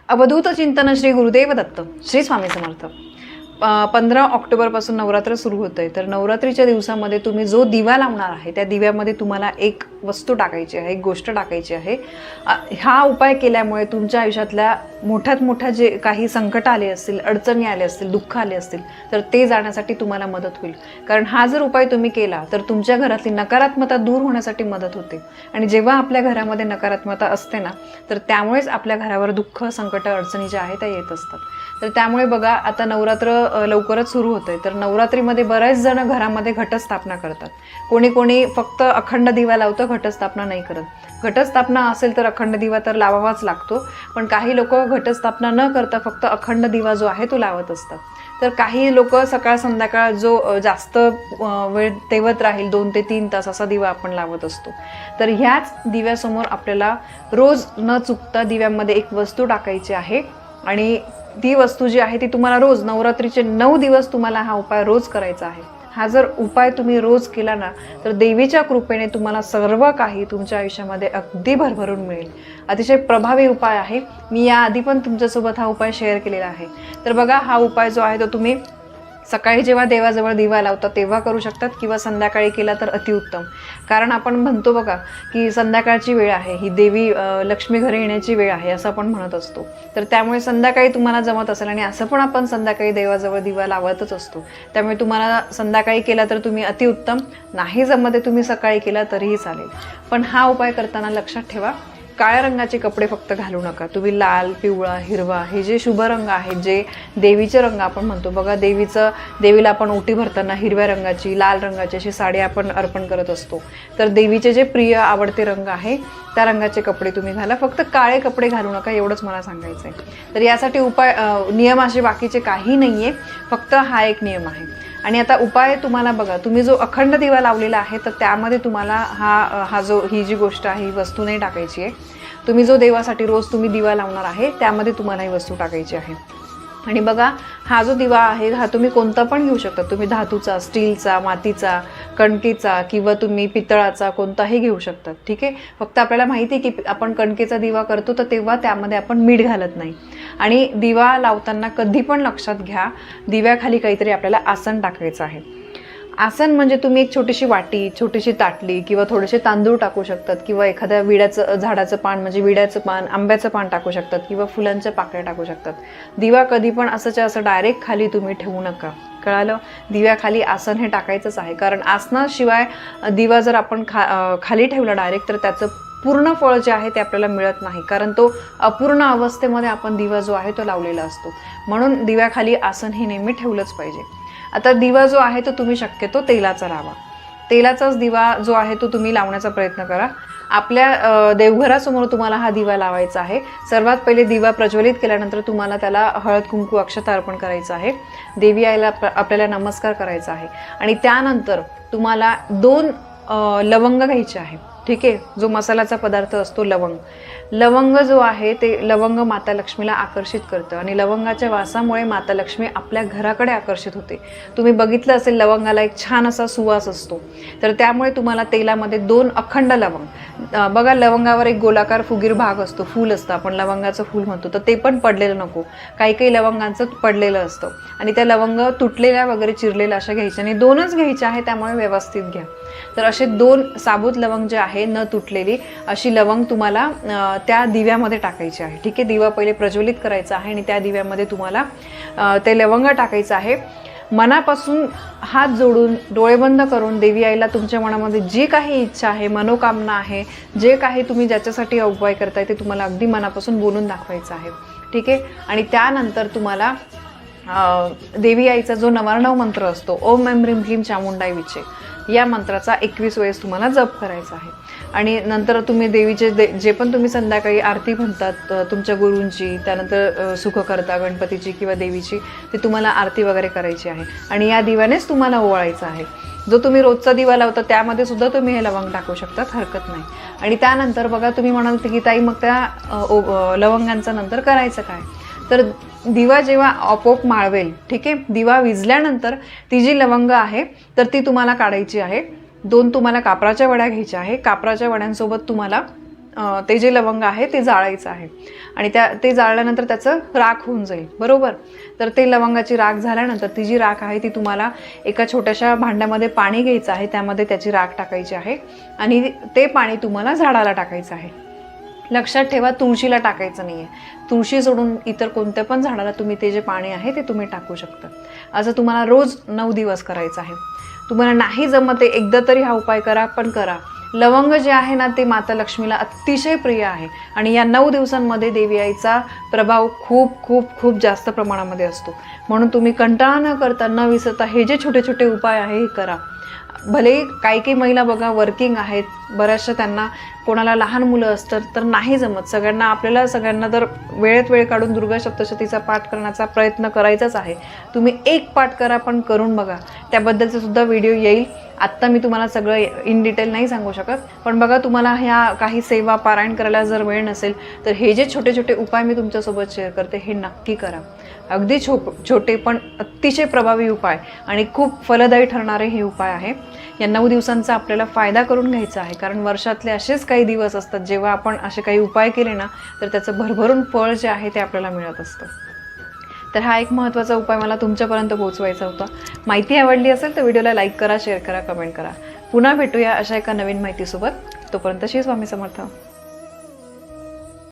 अवधूत चिंतन श्री गुरुदेव दत्त श्री स्वामी समर्थ। 15 ऑक्टोबरपासून नवरात्र सुरू होतं आहे। तर नवरात्रीच्या दिवसामध्ये तुम्ही जो दिवा लावणार आहे त्या दिव्यामध्ये तुम्हाला एक वस्तू टाकायची आहे, एक गोष्ट टाकायची आहे। हा उपाय केल्यामुळे तुमच्या आयुष्यातल्या मोठ्यात मोठ्या जे काही संकट आले असतील, अडचणी आले असतील, दुःख आले असतील तर ते जाण्यासाठी तुम्हाला मदत होईल। कारण हा जर उपाय तुम्ही केला तर तुमच्या घरातली नकारात्मकता दूर होण्यासाठी मदत होते। आणि जेव्हा आपल्या घरामध्ये नकारात्मकता असते ना तर त्यामुळेच आपल्या घरावर दुःख, संकट, अडचणी ज्या आहेत त्या येत असतात। तर त्यामुळे बघा आता नवरात्र लवकरच सुरू होतंय। तर नवरात्रीमध्ये बरेच जण घरामध्ये घटस्थापना करतात। कोणी कोणी फक्त अखंड दिवा लावतं, घटस्थापना नाही करत। घटस्थापना असेल तर अखंड दिवा तर लावावाच लागतो, पण काही लोक घटस्थापना न करता फक्त अखंड दिवा जो आहे तो लावत असतात। तर काही लोक सकाळ संध्याकाळ जो जास्त वेळ तेवत राहील 2 ते 3 तास असा दिवा आपण लावत असतो। तर ह्याच दिव्यासमोर आपल्याला रोज न चुकता दिव्यामध्ये एक वस्तू टाकायची आहे आणि ती वस्तू जी आहे ती तुम्हाला रोज नवरात्रीचे 9 दिवस तुम्हाला हा उपाय रोज करायचा आहे। हा जर उपाय तुम्ही रोज केला ना तर देवीच्या कृपेने तुम्हाला सर्व काही तुमच्या आयुष्यामध्ये अगदी भरभरून मिळेल। अतिशय प्रभावी उपाय आहे। मी याआधी पण तुमच्यासोबत हा उपाय शेअर केलेला आहे। तर बघा हा उपाय जो आहे तो तुम्ही सकाळी जेव्हा देवाजवळ दिवा लावता तेव्हा करू शकतात किंवा संध्याकाळी केला तर अतिउत्तम। कारण आपण म्हणतो बघा की संध्याकाळची वेळ आहे, ही देवी लक्ष्मी घरी येण्याची वेळ आहे असं आपण म्हणत असतो। तर त्यामुळे संध्याकाळी तुम्हाला जमत असेल आणि असं पण आपण संध्याकाळी देवाजवळ दिवा लावतच असतो, त्यामुळे तुम्हाला संध्याकाळी केला तर तुम्ही अतिउत्तम, नाही जमत आहे तुम्ही सकाळी केला तरीही चालेल। पण हा उपाय करताना लक्षात ठेवा काळ्या रंगाचे कपडे फक्त घालू नका। तुम्ही लाल, पिवळा, हिरवा हे जे शुभ रंग आहेत, जे देवीचे रंग आपण म्हणतो बघा, देवीला आपण ओटी भरताना हिरव्या रंगाची, लाल रंगाची अशी साडी आपण अर्पण करत असतो। तर देवीचे जे प्रिय आवडते रंग आहे त्या रंगाचे कपडे तुम्ही घाला, फक्त काळे कपडे घालू नका एवढंच मला सांगायचं आहे। तर यासाठी उपाय नियम असे बाकीचे काही नाही आहे, फक्त हा एक नियम आहे। आणि आता उपाय तुम्हाला बघा, तुम्ही जो अखंड दिवा लावलेला आहे तर त्यामध्ये तुम्हाला ही जी गोष्ट आहे ही वस्तू नाही टाकायची आहे। तुम्ही जो देवासाठी रोज तुम्ही दिवा लावणार आहे त्यामध्ये तुम्हाला ही वस्तू टाकायची आहे। आणि बघा हा जो दिवा आहे हा तुम्ही कोणता पण घेऊ शकता। तुम्ही धातूचा, स्टीलचा, मातीचा, कणकेचा किंवा तुम्ही पितळाचा कोणताही घेऊ शकता, ठीक आहे। फक्त आपल्याला माहिती आहे की आपण कणकेचा दिवा करतो तर तेव्हा त्यामध्ये आपण मीठ घालत नाही। आणि दिवा लावताना कधी पण लक्षात घ्या दिव्याखाली काहीतरी आपल्याला आसन टाकायचं आहे। आसन म्हणजे तुम्ही एक छोटीशी वाटी, छोटीशी ताटली किंवा थोडेसे तांदूळ टाकू शकतात किंवा एखाद्या विड्याचं झाडाचं पान म्हणजे विड्याचं पान, आंब्याचं पान टाकू शकतात किंवा फुलांच्या पाकळ्या टाकू शकतात। दिवा कधी पण असं डायरेक्ट खाली तुम्ही ठेवू नका, कळालं। दिव्याखाली आसन हे टाकायचंच आहे, कारण आसनाशिवाय दिवा जर आपण खाली ठेवला डायरेक्ट तर त्याचं पूर्ण फळ जे आहे ते आपल्याला मिळत नाही, कारण तो अपूर्ण अवस्थेमध्ये आपण दिवा जो आहे तो लावलेला असतो। म्हणून दिव्याखाली आसन हे नेहमी ठेवलंच पाहिजे। आता दिवा जो आहे तो तुम्ही शक्यतो तेलाचा लावा। तेलाचाच दिवा जो आहे तो तुम्ही लावण्याचा प्रयत्न करा। आपल्या देवघरासमोर तुम्हाला हा दिवा लावायचा आहे। सर्वात पहिले दिवा प्रज्वलित केल्यानंतर तुम्हाला त्याला हळद, कुंकू, अक्षता अर्पण करायचं आहे। देवी आईला आपल्याला नमस्कार करायचा आहे आणि त्यानंतर तुम्हाला 2 लवंग घ्यायचे आहे, ठीक आहे। जो मसाल्याचा पदार्थ असतो लवंग जो आहे ते लवंग माता लक्ष्मीला आकर्षित करतं आणि लवंगाच्या वासामुळे माता लक्ष्मी आपल्या घराकडे आकर्षित होते। तुम्ही बघितलं असेल लवंगाला एक छान असा सुवास असतो। तर त्यामुळे तुम्हाला तेलामध्ये 2 अखंड लवंग, बघा लवंगावर एक गोलाकार फुगीर भाग असतो, फूल असतं, आपण लवंगाचं फूल म्हणतो, तर ते पण पडलेलं नको। काही लवंगांचं पडलेलं असतं आणि त्या लवंग तुटलेल्या वगैरे चिरलेल्या अशा घ्यायच्या आणि 2च घ्यायच्या आहे, त्यामुळे व्यवस्थित घ्या। तर असे 2 साबूत लवंग जे आहे न तुटलेली अशी लवंग तुम्हाला त्या दिव्यामध्ये टाकायची आहे, ठीक आहे। दिवा पहिले प्रज्वलित करायचा आहे आणि त्या दिव्यामध्ये तुम्हाला ते लवंग टाकायचं आहे। मनापासून हात जोडून, डोळे बंद करून देवी आईला तुमच्या मनामध्ये जी काही इच्छा आहे, मनोकामना आहे, जे काही तुम्ही ज्याच्यासाठी उपाय करताय ते तुम्हाला अगदी मनापासून बोलून दाखवायचं आहे, ठीक आहे। आणि त्यानंतर तुम्हाला देवी आईचा जो नवार्णव मंत्र असतो, ओम ऐं ह्रीं क्लीं चामुंडाई विचे, या मंत्राचा 21 वेळेस तुम्हाला जप करायचा आहे। आणि नंतर तुम्ही देवीचे जे पण तुम्ही संध्याकाळी आरती म्हणतात तुमच्या गुरूंची, त्यानंतर सुखकर्ता गणपतीची किंवा देवीची, ते तुम्हाला आरती वगैरे करायची आहे आणि या दिव्यानेच तुम्हाला ओवाळायचं आहे। जो तुम्ही रोजचा दिवा लावता त्यामध्ये सुद्धा तुम्ही हे लवंग टाकू शकतात, हरकत नाही। आणि त्यानंतर बघा तुम्ही म्हणाल की ताई मग त्या लवंगांचा नंतर करायचं काय, तर दिवा जेव्हा आपोआप माळवेल, ठीक आहे, दिवा विझल्यानंतर ती जी लवंग आहे तर ती तुम्हाला काढायची आहे। 2 तुम्हाला कापराच्या वड्या घ्यायच्या आहे। कापराच्या वड्यांसोबत तुम्हाला ते जे लवंग आहे ते जाळायचं आहे आणि ते जाळल्यानंतर त्याचं राख होऊन जाईल, बरोबर. तर ते लवंगाची राख झाल्यानंतर ती जी राख आहे ती तुम्हाला एका छोट्याशा भांड्यामध्ये पाणी घ्यायचं आहे, त्यामध्ये त्याची राख टाकायची आहे आणि ते पाणी तुम्हाला झाडाला टाकायचं आहे. लक्षात ठेवा, तुळशीला टाकायचं नाही आहे. तुळशी सोडून इतर कोणत्या पण झाडाला तुम्ही ते जे पाणी आहे ते तुम्ही टाकू शकता. असं तुम्हाला रोज 9 दिवस करायचं आहे. तुम्हाला नाही जमत आहे एकदा तरी हा उपाय करा, पण करा. लवंग जे आहे ना ते माता लक्ष्मीला अतिशय प्रिय आहे आणि या 9 दिवसांमध्ये देवी आईचा प्रभाव खूप खूप खूप जास्त प्रमाणामध्ये असतो. म्हणून तुम्ही कंटाळा न करता न विसरता हे जे छोटे छोटे उपाय आहे हे करा. भले काही महिला बघा वर्किंग आहेत, बऱ्याचशा त्यांना कोणाला लहान मुलं असतात तर नाही जमत. आपल्याला सगळ्यांना तर वेळेत वेळ काढून दुर्गा सप्तशतीचा पाठ करण्याचा प्रयत्न करायचाच आहे. तुम्ही एक पाठ करा, पण करून बघा. त्याबद्दलचा सुद्धा व्हिडिओ येईल. आत्ता मी तुम्हाला सगळं इन डिटेल नाही सांगू शकत, पण बघा तुम्हाला ह्या काही सेवा पारायण करायला जर वेळ नसेल तर हे जे छोटे छोटे उपाय मी तुमच्यासोबत शेअर करते हे नक्की करा. अगदी छोटे पण अतिशय प्रभावी उपाय आणि खूप फलदायी ठरणारे हे उपाय आहे. या 9 दिवसांचा आपल्याला फायदा करून घ्यायचा आहे, कारण वर्षातले असेच काही दिवस असतात जेव्हा आपण असे काही उपाय केले ना तर त्याचं भरभरून फळ जे आहे ते आपल्याला मिळत असतं. तर हा एक महत्त्वाचा उपाय मला तुमच्यापर्यंत पोहोचवायचा होता. माहिती आवडली असेल तर व्हिडिओला लाईक करा, शेअर करा, कमेंट करा. पुन्हा भेटूया अशा एका नवीन माहितीसोबत. तोपर्यंत श्री स्वामी समर्थ.